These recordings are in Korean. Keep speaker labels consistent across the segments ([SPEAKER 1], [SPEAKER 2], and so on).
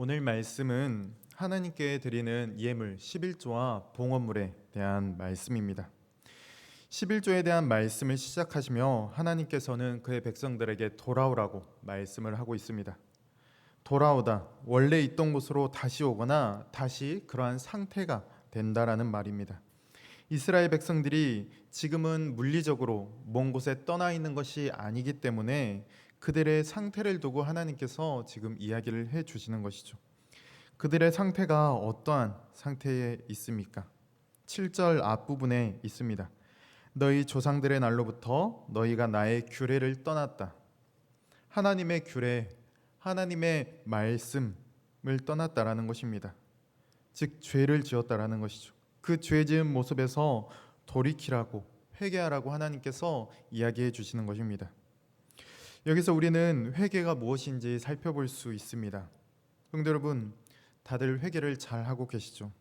[SPEAKER 1] 오늘 말씀은 하나님께 드리는 예물 11조와 봉헌물에 대한 말씀입니다. 11조에 대한 말씀을 시작하시며 하나님께서는 그의 백성들에게 돌아오라고 말씀을 하고 있습니다. 돌아오다, 원래 있던 곳으로 다시 오거나 다시 그러한 상태가 된다라는 말입니다. 이스라엘 백성들이 지금은 물리적으로 먼 곳에 떠나 있는 것이 아니기 때문에 그들의 상태를 두고 하나님께서 지금 이야기를 해 주시는 것이죠. 그들의 상태가 어떠한 상태에 있습니까? 7절 앞부분에 있습니다. 너희 조상들의 날로부터 너희가 나의 규례를 떠났다. 하나님의 규례, 하나님의 말씀을 떠났다라는 것입니다. 즉 죄를 지었다라는 것이죠. 그 죄 지은 모습에서 돌이키라고 회개하라고 하나님께서 이야기해 주시는 것입니다. 여기서 우리는 회개가 무엇인지 살펴볼 수 있습니다. 성도 여러분, 다들 회개를 잘 하고 계시죠?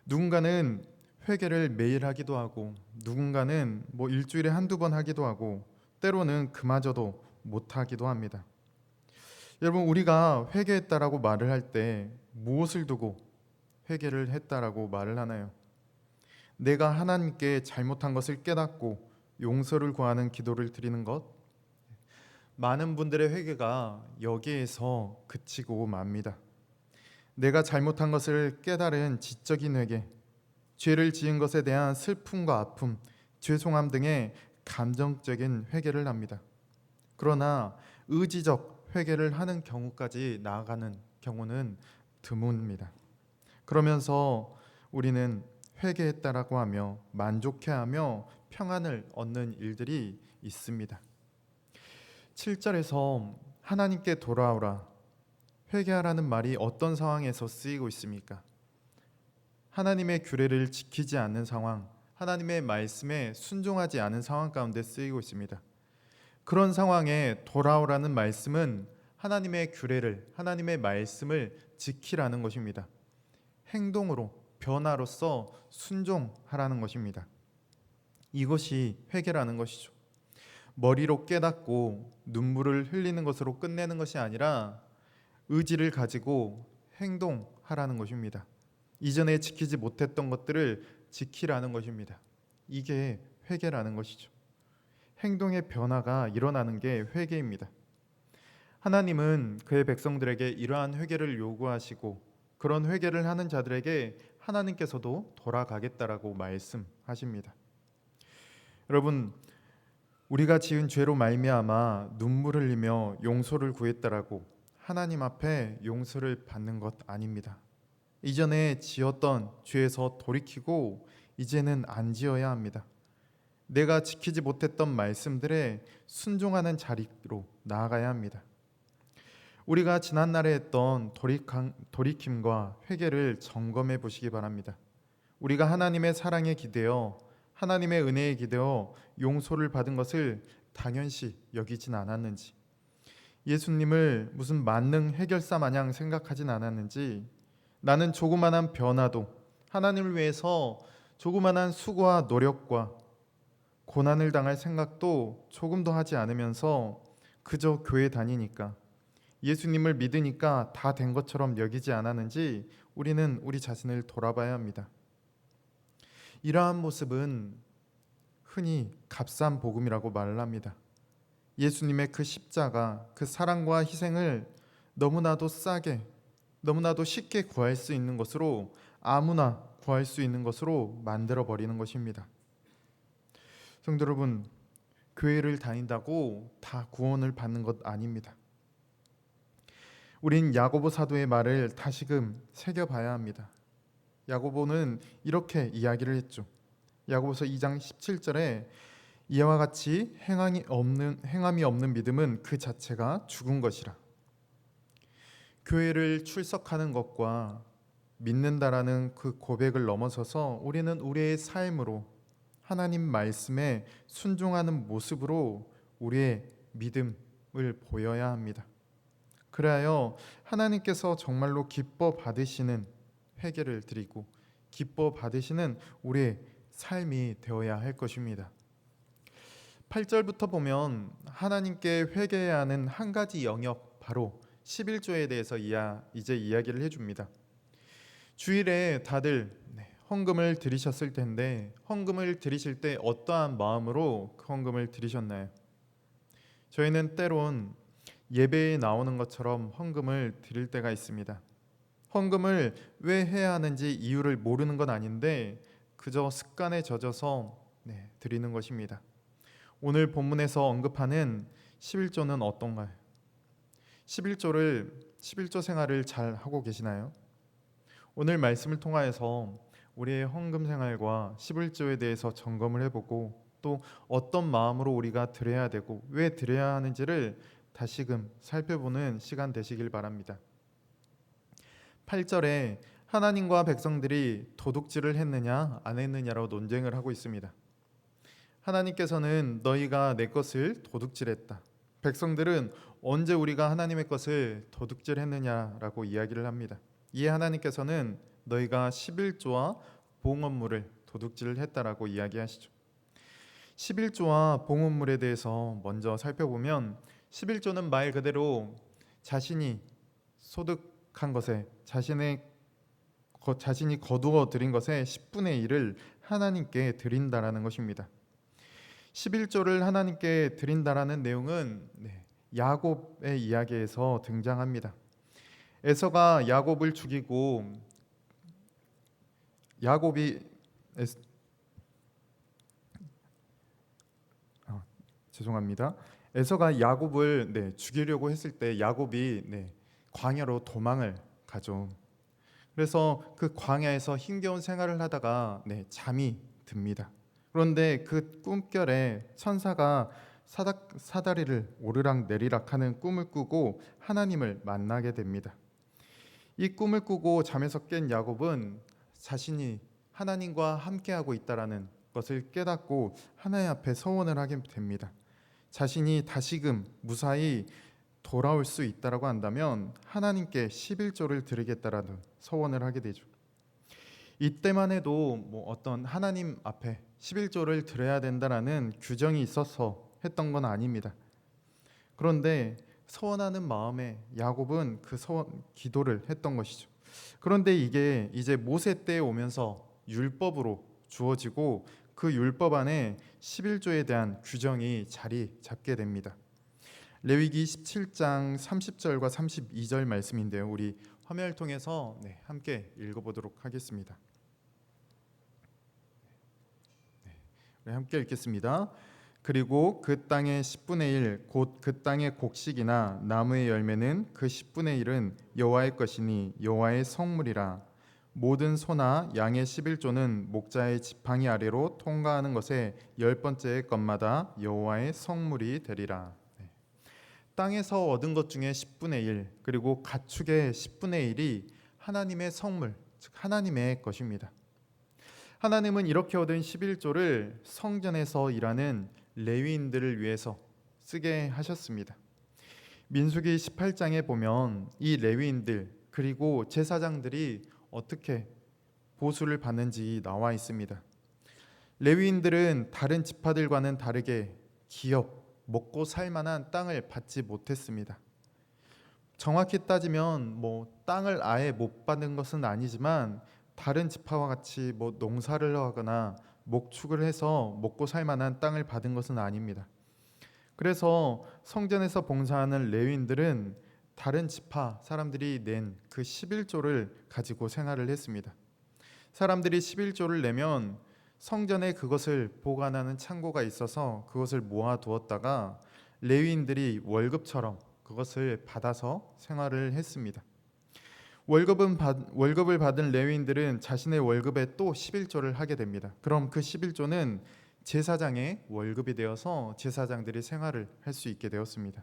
[SPEAKER 1] 누군가는 회개를 매일 하기도 하고, 누군가는 일주일에 한두 번 하기도 하고, 때로는 그마저도 못 하기도 합니다. 여러분, 우리가 회개했다라고 말을 할 때 무엇을 두고 회개를 했다라고 말을 하나요? 내가 하나님께 잘못한 것을 깨닫고 용서를 구하는 기도를 드리는 것? 많은 분들의 회개가 여기에서 그치고 맙니다. 내가 잘못한 것을 깨달은 지적인 회개, 죄를 지은 것에 대한 슬픔과 아픔, 죄송함 등의 감정적인 회개를 합니다. 그러나 의지적 회개를 하는 경우까지 나아가는 경우는 드뭅니다. 그러면서 우리는 회개했다라고 하며 만족해하며 평안을 얻는 일들이 있습니다. 7절에서 하나님께 돌아오라, 회개하라는 말이 어떤 상황에서 쓰이고 있습니까? 하나님의 규례를 지키지 않는 상황, 하나님의 말씀에 순종하지 않은 상황 가운데 쓰이고 있습니다. 그런 상황에 돌아오라는 말씀은 하나님의 규례를, 하나님의 말씀을 지키라는 것입니다. 행동으로, 변화로서 순종하라는 것입니다. 이것이 회개라는 것이죠. 머리로 깨닫고 눈물을 흘리는 것으로 끝내는 것이 아니라 의지를 가지고 행동하라는 것입니다. 이전에 지키지 못했던 것들을 지키라는 것입니다. 이게 회개라는 것이죠. 행동의 변화가 일어나는 게 회개입니다. 하나님은 그의 백성들에게 이러한 회개를 요구하시고 그런 회개를 하는 자들에게 하나님께서도 돌아가겠다라고 말씀하십니다. 여러분, 우리가 지은 죄로 말미암아 눈물을 흘리며 용서를 구했다라고 하나님 앞에 용서를 받는 것 아닙니다. 이전에 지었던 죄에서 돌이키고 이제는 안 지어야 합니다. 내가 지키지 못했던 말씀들에 순종하는 자리로 나아가야 합니다. 우리가 지난날에 했던 돌이킴과 회개를 점검해 보시기 바랍니다. 우리가 하나님의 사랑에 기대어 하나님의 은혜에 기대어 용서를 받은 것을 당연시 여기진 않았는지, 예수님을 무슨 만능 해결사 마냥 생각하진 않았는지, 나는 조그만한 변화도 하나님을 위해서 조그만한 수고와 노력과 고난을 당할 생각도 조금도 하지 않으면서 그저 교회 다니니까, 예수님을 믿으니까 다 된 것처럼 여기지 않았는지 우리는 우리 자신을 돌아봐야 합니다. 이러한 모습은 흔히 값싼 복음이라고 말을 합니다. 예수님의 그 십자가, 그 사랑과 희생을 너무나도 싸게, 너무나도 쉽게 구할 수 있는 것으로, 아무나 구할 수 있는 것으로 만들어 버리는 것입니다. 성도 여러분, 교회를 다닌다고 다 구원을 받는 것 아닙니다. 우린 야고보 사도의 말을 다시금 새겨봐야 합니다. 야고보는 이렇게 이야기를 했죠. 야고보서 2장 17절에 이와 같이 행함이 없는 믿음은 그 자체가 죽은 것이라. 교회를 출석하는 것과 믿는다라는 그 고백을 넘어서서 우리는 우리의 삶으로 하나님 말씀에 순종하는 모습으로 우리의 믿음을 보여야 합니다. 그래야 하나님께서 정말로 기뻐 받으시는 회개를 드리고 기뻐 받으시는 우리의 삶이 되어야 할 것입니다. 8절부터 보면 하나님께 회개해야 하는 한 가지 영역, 바로 11조에 대해서 이제 이야기를 해줍니다. 주일에 다들 헌금을 드리셨을 텐데 헌금을 드리실 때 어떠한 마음으로 그 헌금을 드리셨나요? 저희는 때론 예배에 나오는 것처럼 헌금을 드릴 때가 있습니다. 헌금을 왜 해야 하는지 이유를 모르는 건 아닌데 그저 습관에 젖어서 드리는 것입니다. 오늘 본문에서 언급하는 11조는 어떤가요? 11조 생활을 잘 하고 계시나요? 오늘 말씀을 통하여서 우리의 헌금 생활과 11조에 대해서 점검을 해보고 또 어떤 마음으로 우리가 드려야 되고 왜 드려야 하는지를 다시금 살펴보는 시간 되시길 바랍니다. 8절에 하나님과 백성들이 도둑질을 했느냐 안 했느냐로 논쟁을 하고 있습니다. 하나님께서는 너희가 내 것을 도둑질했다. 백성들은 언제 우리가 하나님의 것을 도둑질했느냐라고 이야기를 합니다. 이에 하나님께서는 너희가 11조와 봉헌물을 도둑질을 했다라고 이야기하시죠. 11조와 봉헌물에 대해서 먼저 살펴보면 11조는 말 그대로 자신이 소득한 것에 자신이 거두어 들인 것의 10분의 1을 하나님께 드린다라는 것입니다. 11조를 하나님께 드린다라는 내용은 야곱의 이야기에서 등장합니다. 에서가 야곱을 죽이고 에서가 야곱을 죽이려고 했을 때 야곱이 광야로 도망을 가죠. 그래서 그 광야에서 힘겨운 생활을 하다가 잠이 듭니다. 그런데 그 꿈결에 천사가 사다리를 오르락 내리락 하는 꿈을 꾸고 하나님을 만나게 됩니다. 이 꿈을 꾸고 잠에서 깬 야곱은 자신이 하나님과 함께하고 있다라는 것을 깨닫고 하나님 앞에 서원을 하게 됩니다. 자신이 다시금 무사히 돌아올 수 있다라고 한다면 하나님께 11조를 드리겠다라는 서원을 하게 되죠. 이때만 해도 어떤 하나님 앞에 11조를 드려야 된다라는 규정이 있어서 했던 건 아닙니다. 그런데 서원하는 마음에 야곱은 그 서원 기도를 했던 것이죠. 그런데 이게 이제 모세 때에 오면서 율법으로 주어지고 그 율법 안에 11조에 대한 규정이 자리 잡게 됩니다. 레위기 17장 30절과 32절 말씀인데요. 우리 화면을 통해서 함께 읽어보도록 하겠습니다. 우리 함께 읽겠습니다. 그리고 그 땅의 10분의 1 곧 그 땅의 곡식이나 나무의 열매는 그 10분의 1은 여호와의 것이니 여호와의 성물이라. 모든 소나 양의 11조는 목자의 지팡이 아래로 통과하는 것에 10번째 것마다 여호와의 성물이 되리라. 땅에서 얻은 것 중에 10분의 1 그리고 가축의 10분의 1이 하나님의 성물, 즉 하나님의 것입니다. 하나님은 이렇게 얻은 11조를 성전에서 일하는 레위인들을 위해서 쓰게 하셨습니다. 민수기 18장에 보면 이 레위인들 그리고 제사장들이 어떻게 보수를 받는지 나와 있습니다. 레위인들은 다른 지파들과는 다르게 기업, 먹고 살 만한 땅을 받지 못했습니다. 정확히 따지면 땅을 아예 못 받는 것은 아니지만 다른 지파와 같이 농사를 하거나 목축을 해서 먹고 살 만한 땅을 받은 것은 아닙니다. 그래서 성전에서 봉사하는 레위인들은 다른 지파 사람들이 낸 그 11조를 가지고 생활을 했습니다. 사람들이 11조를 내면 성전에 그것을 보관하는 창고가 있어서 그것을 모아두었다가 레위인들이 월급처럼 그것을 받아서 생활을 했습니다. 월급을 받은 레위인들은 자신의 월급에 또 11조를 하게 됩니다. 그럼 그 11조는 제사장의 월급이 되어서 제사장들이 생활을 할 수 있게 되었습니다.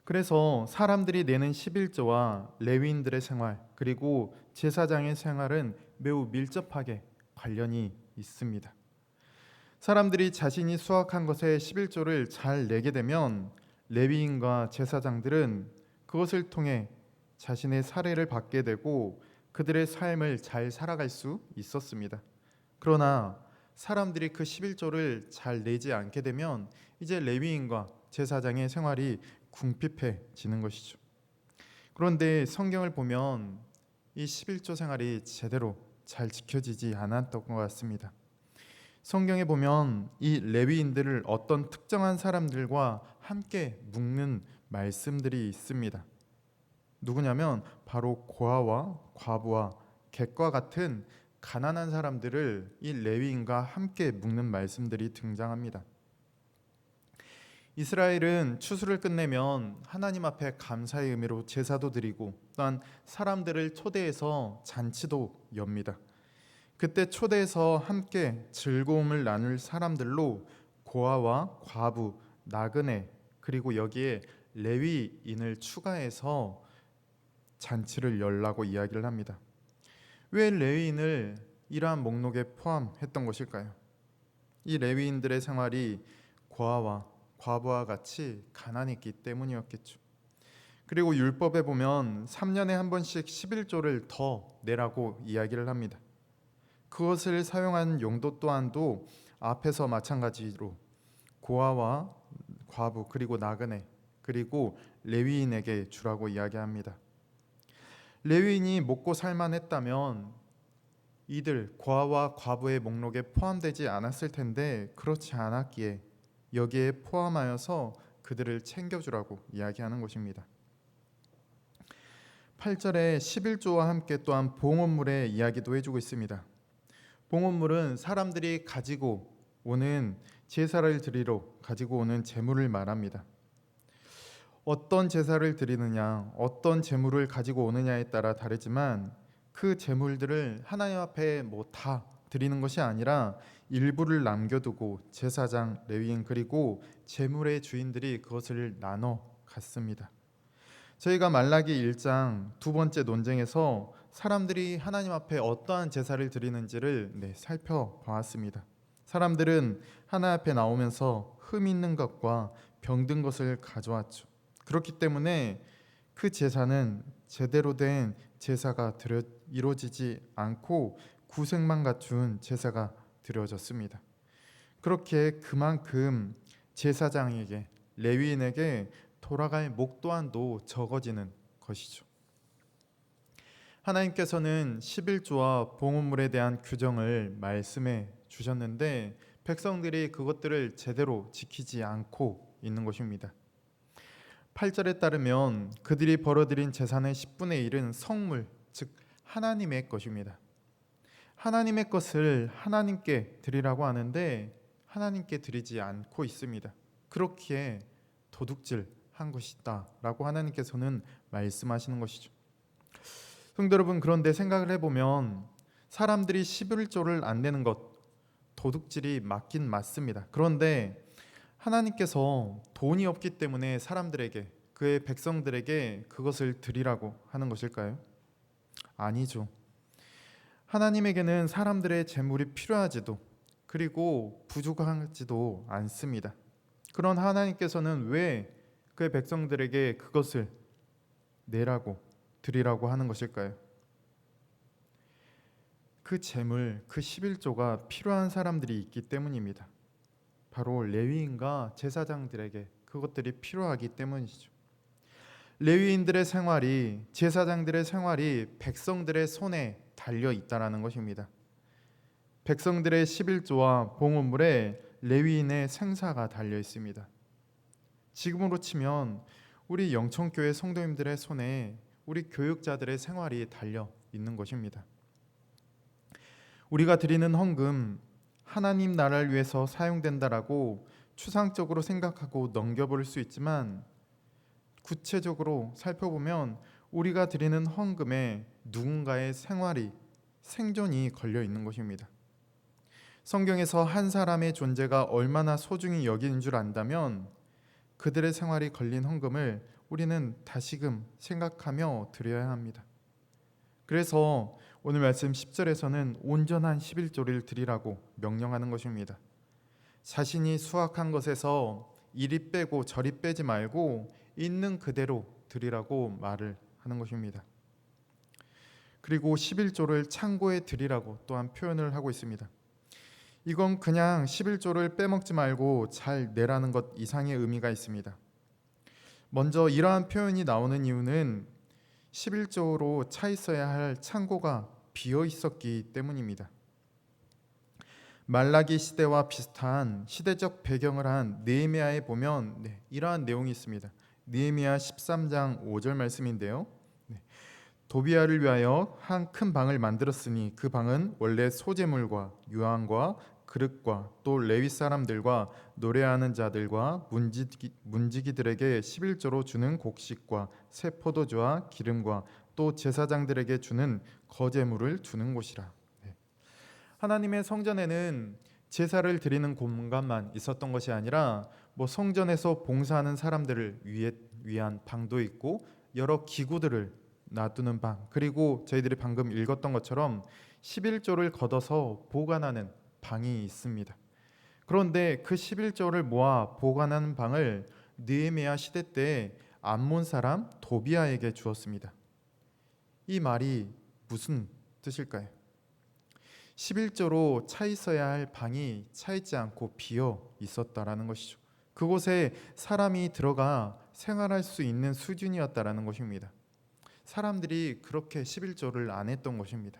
[SPEAKER 1] 그래서 사람들이 내는 11조와 레위인들의 생활 그리고 제사장의 생활은 매우 밀접하게 관련이 있습니다. 사람들이 자신이 수확한 것의 11조를 잘 내게 되면 레위인과 제사장들은 그것을 통해 자신의 사례를 받게 되고 그들의 삶을 잘 살아갈 수 있었습니다. 그러나 사람들이 그 11조를 잘 내지 않게 되면 이제 레위인과 제사장의 생활이 궁핍해지는 것이죠. 그런데 성경을 보면 이 11조 생활이 제대로 잘 지켜지지 않았던 것 같습니다. 성경에 보면 이 레위인들을 어떤 특정한 사람들과 함께 묶는 말씀들이 있습니다. 누구냐면 바로 고아와 과부와 객과 같은 가난한 사람들을 이 레위인과 함께 묶는 말씀들이 등장합니다. 이스라엘은 추수를 끝내면 하나님 앞에 감사의 의미로 제사도 드리고 또한 사람들을 초대해서 잔치도 엽니다. 그때 초대해서 함께 즐거움을 나눌 사람들로 고아와 과부, 나그네 그리고 여기에 레위인을 추가해서 잔치를 열라고 이야기를 합니다. 왜 레위인을 이러한 목록에 포함했던 것일까요? 이 레위인들의 생활이 고아와 과부와 같이 가난했기 때문이었겠죠. 그리고 율법에 보면 3년에 한 번씩 11조를 더 내라고 이야기를 합니다. 그것을 사용한 용도 또한도 앞에서 마찬가지로 고아와 과부 그리고 나그네 그리고 레위인에게 주라고 이야기합니다. 레위인이 먹고 살만했다면 이들 고아와 과부의 목록에 포함되지 않았을 텐데 그렇지 않았기에 여기에 포함하여서 그들을 챙겨주라고 이야기하는 것입니다. 8절에 11조와 함께 또한 봉헌물의 이야기도 해주고 있습니다. 봉헌물은 사람들이 가지고 오는 제사를 드리러 가지고 오는 제물을 말합니다. 어떤 제사를 드리느냐, 어떤 제물을 가지고 오느냐에 따라 다르지만 그 제물들을 하나님 앞에 다 드리는 것이 아니라 일부를 남겨두고 제사장, 레위인 그리고 제물의 주인들이 그것을 나눠 갔습니다. 저희가 말라기 1장 두 번째 논쟁에서 사람들이 하나님 앞에 어떠한 제사를 드리는지를 살펴보았습니다. 사람들은 하나님 앞에 나오면서 흠 있는 것과 병든 것을 가져왔죠. 그렇기 때문에 그 제사는 제대로 된 제사가 이루어지지 않고 구색만 갖춘 제사가 드려졌습니다. 그렇게 그만큼 제사장에게 레위인에게 돌아갈 목 또한도 적어지는 것이죠. 하나님께서는 11조와 봉헌물에 대한 규정을 말씀해 주셨는데 백성들이 그것들을 제대로 지키지 않고 있는 것입니다. 8절에 따르면 그들이 벌어들인 재산의 10분의 1은 성물, 즉 하나님의 것입니다. 하나님의 것을 하나님께 드리라고 하는데 하나님께 드리지 않고 있습니다. 그렇기에 도둑질한 것이다 라고 하나님께서는 말씀하시는 것이죠. 성도 여러분, 그런데 생각을 해보면 사람들이 11조를 안 내는 것 도둑질이 맞긴 맞습니다. 그런데 하나님께서 돈이 없기 때문에 사람들에게 그의 백성들에게 그것을 드리라고 하는 것일까요? 아니죠. 하나님에게는 사람들의 재물이 필요하지도 그리고 부족하지도 않습니다. 그런 하나님께서는 왜 그의 백성들에게 그것을 내라고 드리라고 하는 것일까요? 그 재물, 그 11조가 필요한 사람들이 있기 때문입니다. 바로 레위인과 제사장들에게 그것들이 필요하기 때문이죠. 레위인들의 생활이, 제사장들의 생활이 백성들의 손에 달려 있다라는 것입니다. 백성들의 11조와 봉헌물에 레위인의 생사가 달려 있습니다. 지금으로 치면 우리 영천교회 성도님들의 손에 우리 교육자들의 생활이 달려 있는 것입니다. 우리가 드리는 헌금, 하나님 나라를 위해서 사용된다라고 추상적으로 생각하고 넘겨버릴 수 있지만 구체적으로 살펴보면 우리가 드리는 헌금에 누군가의 생활이, 생존이 걸려 있는 것입니다. 성경에서 한 사람의 존재가 얼마나 소중히 여기는 줄 안다면 그들의 생활이 걸린 헌금을 우리는 다시금 생각하며 드려야 합니다. 그래서 오늘 말씀 10절에서는 온전한 11조를 드리라고 명령하는 것입니다. 자신이 수확한 것에서 이리 빼고 저리 빼지 말고 있는 그대로 드리라고 말을 하는 것입니다. 그리고 11조를 창고에 드리라고 또한 표현을 하고 있습니다. 이건 그냥 11조를 빼먹지 말고 잘 내라는 것 이상의 의미가 있습니다. 먼저 이러한 표현이 나오는 이유는 11조로 차 있어야 할 창고가 비어 있었기 때문입니다. 말라기 시대와 비슷한 시대적 배경을 한 느헤미야에 보면 이러한 내용이 있습니다. 느헤미야 13장 5절 말씀인데요. 도비아를 위하여 한 큰 방을 만들었으니 그 방은 원래 소재물과 유황과 그릇과 또 레위 사람들과 노래하는 자들과 문지기들에게 11조로 주는 곡식과 새 포도주와 기름과 또 제사장들에게 주는 거제물을 두는 곳이라. 하나님의 성전에는 제사를 드리는 공간만 있었던 것이 아니라 성전에서 봉사하는 사람들을 위한 방도 있고 여러 기구들을 놔두는 방, 그리고 저희들이 방금 읽었던 것처럼 11조를 걷어서 보관하는 방이 있습니다. 그런데 그 11조를 모아 보관하는 방을 느헤미야 시대 때 암몬 사람 도비아에게 주었습니다. 이 말이 무슨 뜻일까요? 11조로 차 있어야 할 방이 차 있지 않고 비어 있었다라는 것이죠. 그곳에 사람이 들어가 생활할 수 있는 수준이었다라는 것입니다. 사람들이 그렇게 11조를 안 했던 것입니다.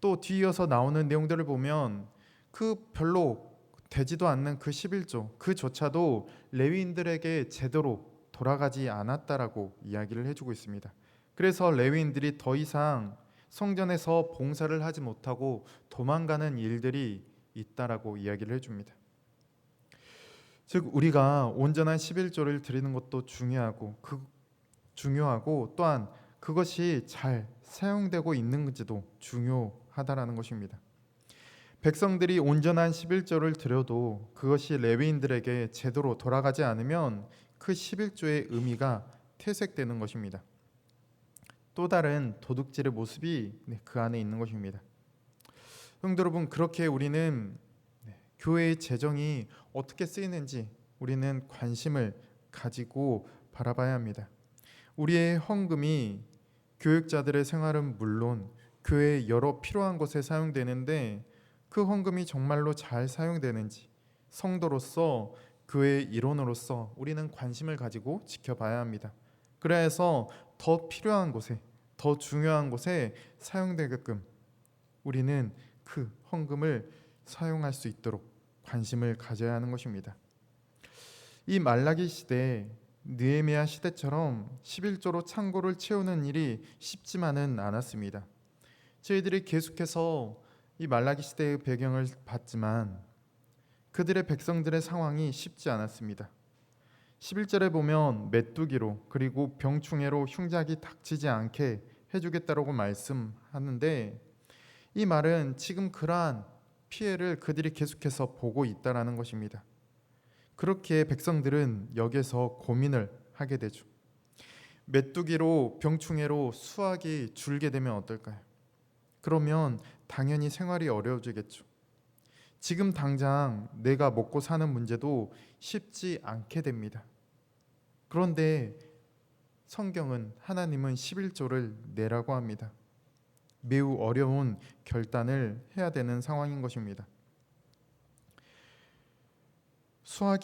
[SPEAKER 1] 또 뒤이어서 나오는 내용들을 보면 그 별로 되지도 않는 그 11조 그조차도 레위인들에게 제대로 돌아가지 않았다라고 이야기를 해주고 있습니다. 그래서 레위인들이 더 이상 성전에서 봉사를 하지 못하고 도망가는 일들이 있다라고 이야기를 해줍니다. 즉 우리가 온전한 11조를 드리는 것도 중요하고 또한 그것이 잘 사용되고 있는지도 중요하다라는 것입니다. 백성들이 온전한 11조를 드려도 그것이 레위인들에게 제대로 돌아가지 않으면 그 11조의 의미가 퇴색되는 것입니다. 또 다른 도둑질의 모습이 그 안에 있는 것입니다. 성도 여러분, 그렇게 우리는 교회의 재정이 어떻게 쓰이는지 우리는 관심을 가지고 바라봐야 합니다. 우리의 헌금이 교육자들의 생활은 물론 교회의 여러 필요한 곳에 사용되는데 그 헌금이 정말로 잘 사용되는지 성도로서 교회의 일원으로서 우리는 관심을 가지고 지켜봐야 합니다. 그래서 더 필요한 곳에 더 중요한 곳에 사용되게끔 우리는 그 헌금을 사용할 수 있도록 관심을 가져야 하는 것입니다. 이 말라기 시대 느헤미야 시대처럼 11조로 창고를 채우는 일이 쉽지만은 않았습니다. 저희들이 계속해서 이 말라기 시대의 배경을 봤지만 그들의 백성들의 상황이 쉽지 않았습니다. 11절에 보면 메뚜기로 그리고 병충해로 흉작이 닥치지 않게 해주겠다라고 말씀하는데 이 말은 지금 그러한 피해를 그들이 계속해서 보고 있다라는 것입니다. 그렇게 백성들은 여기서 고민을 하게 되죠. 메뚜기로 병충해로 수확이 줄게 되면 어떨까요? 그러면 당연히 생활이 어려워지겠죠. 지금 당장 내가 먹고 사는 문제도 쉽지 않게 됩니다. 그런데 성경은 하나님은 11조를 내라고 합니다. 매우 어려운 결단을 해야 되는 상황인 것입니다.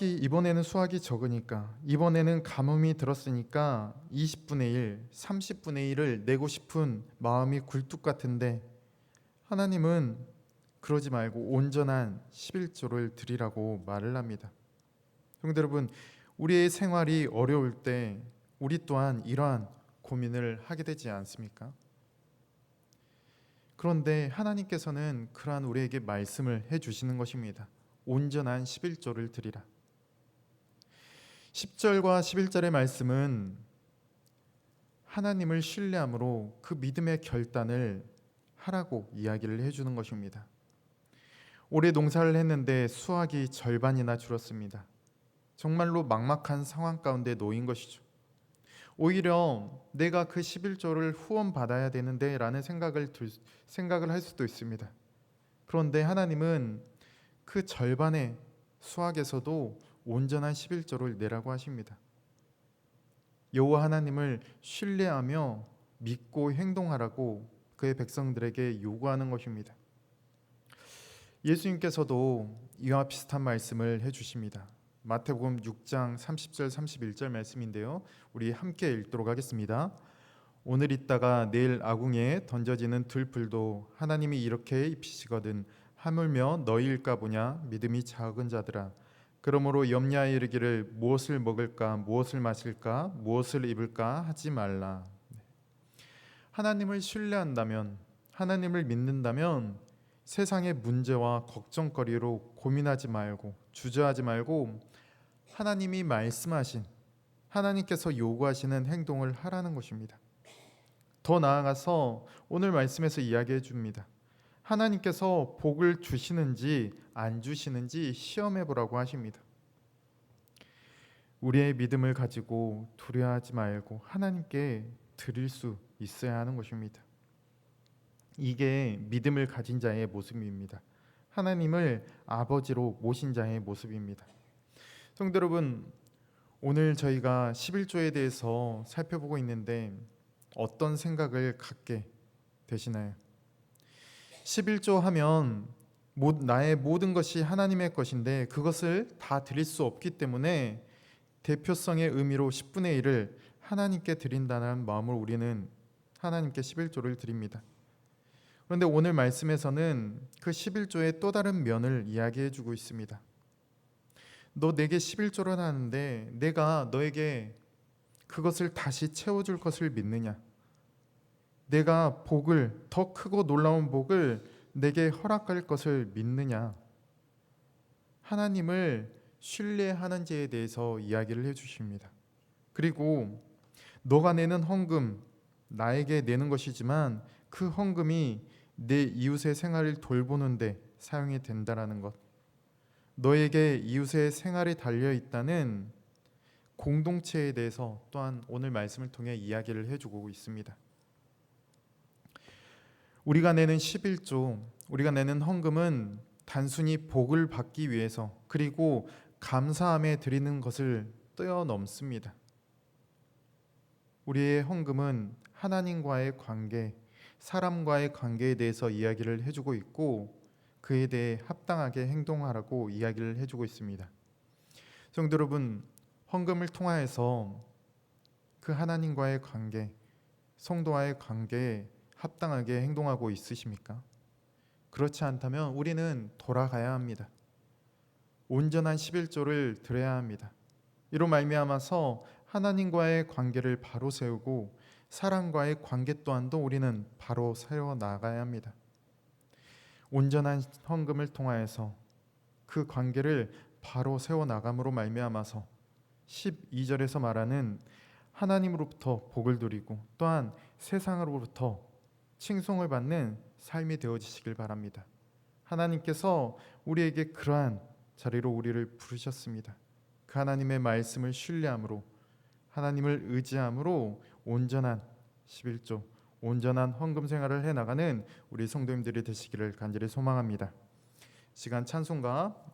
[SPEAKER 1] 이번에는 수확이 적으니까 이번에는 가뭄이 들었으니까 20분의 1, 30분의 1을 내고 싶은 마음이 굴뚝 같은데 하나님은 그러지 말고 온전한 11조를 드리라고 말을 합니다. 성도 여러분, 우리의 생활이 어려울 때 우리 또한 이러한 고민을 하게 되지 않습니까? 그런데 하나님께서는 그러한 우리에게 말씀을 해주시는 것입니다. 온전한 11조를 드리라. 10절과 11절의 말씀은 하나님을 신뢰함으로 그 믿음의 결단을 하라고 이야기를 해주는 것입니다. 올해 농사를 했는데 수확이 절반이나 줄었습니다. 정말로 막막한 상황 가운데 놓인 것이죠. 오히려 내가 그 11조를 후원받아야 되는데 라는 생각을 할 수도 있습니다. 그런데 하나님은 그 절반의 수확에서도 온전한 11조를 내라고 하십니다. 여호와 하나님을 신뢰하며 믿고 행동하라고 그의 백성들에게 요구하는 것입니다. 예수님께서도 이와 비슷한 말씀을 해주십니다. 마태복음 6장 30절 31절 말씀인데요. 우리 함께 읽도록 하겠습니다. 오늘 있다가 내일 아궁이에 던져지는 들풀도 하나님이 이렇게 입히시거든 하물며 너희일까 보냐 믿음이 작은 자들아. 그러므로 염려하여 이르기를 무엇을 먹을까 무엇을 마실까 무엇을 입을까 하지 말라. 하나님을 신뢰한다면, 하나님을 믿는다면 세상의 문제와 걱정거리로 고민하지 말고 주저하지 말고 하나님이 말씀하신, 하나님께서 요구하시는 행동을 하라는 것입니다. 더 나아가서 오늘 말씀에서 이야기해 줍니다. 하나님께서 복을 주시는지 안 주시는지 시험해 보라고 하십니다. 우리의 믿음을 가지고 두려워하지 말고 하나님께 드릴 수 있어야 하는 것입니다. 이게 믿음을 가진 자의 모습입니다. 하나님을 아버지로 모신 자의 모습입니다. 성도 여러분, 오늘 저희가 11조에 대해서 살펴보고 있는데 어떤 생각을 갖게 되시나요? 11조 하면 나의 모든 것이 하나님의 것인데 그것을 다 드릴 수 없기 때문에 대표성의 의미로 10분의 1을 하나님께 드린다는 마음으로 우리는 하나님께 11조를 드립니다. 그런데 오늘 말씀에서는 그 11조의 또 다른 면을 이야기해 주고 있습니다. 너 내게 11조를 하는데 내가 너에게 그것을 다시 채워줄 것을 믿느냐? 내가 복을, 더 크고 놀라운 복을 내게 허락할 것을 믿느냐? 하나님을 신뢰하는지에 대해서 이야기를 해주십니다. 그리고 너가 내는 헌금, 나에게 내는 것이지만 그 헌금이 내 이웃의 생활을 돌보는데 사용이 된다라는 것, 너에게 이웃의 생활이 달려 있다는 공동체에 대해서 또한 오늘 말씀을 통해 이야기를 해주고 있습니다. 우리가 내는 11조, 우리가 내는 헌금은 단순히 복을 받기 위해서 그리고 감사함에 드리는 것을 뛰어넘습니다. 우리의 헌금은 하나님과의 관계, 사람과의 관계에 대해서 이야기를 해주고 있고 그에 대해 합당하게 행동하라고 이야기를 해주고 있습니다. 성도 여러분, 헌금을 통하여서 그 하나님과의 관계, 성도와의 관계에 합당하게 행동하고 있으십니까? 그렇지 않다면 우리는 돌아가야 합니다. 온전한 11조를 드려야 합니다. 이로 말미암아서 하나님과의 관계를 바로 세우고 사람과의 관계 또한도 우리는 바로 세워 나가야 합니다. 온전한 헌금을 통하여서 그 관계를 바로 세워 나감으로 말미암아서 12절에서 말하는 하나님으로부터 복을 누리고 또한 세상으로부터 칭송을 받는 삶이 되어지시길 바랍니다. 하나님께서 우리에게 그러한 자리로 우리를 부르셨습니다. 그 하나님의 말씀을 신뢰함으로 하나님을 의지함으로 온전한 11조, 온전한 헌금 생활을 해나가는 우리 성도님들이 되시기를 간절히 소망합니다. 시간 찬송가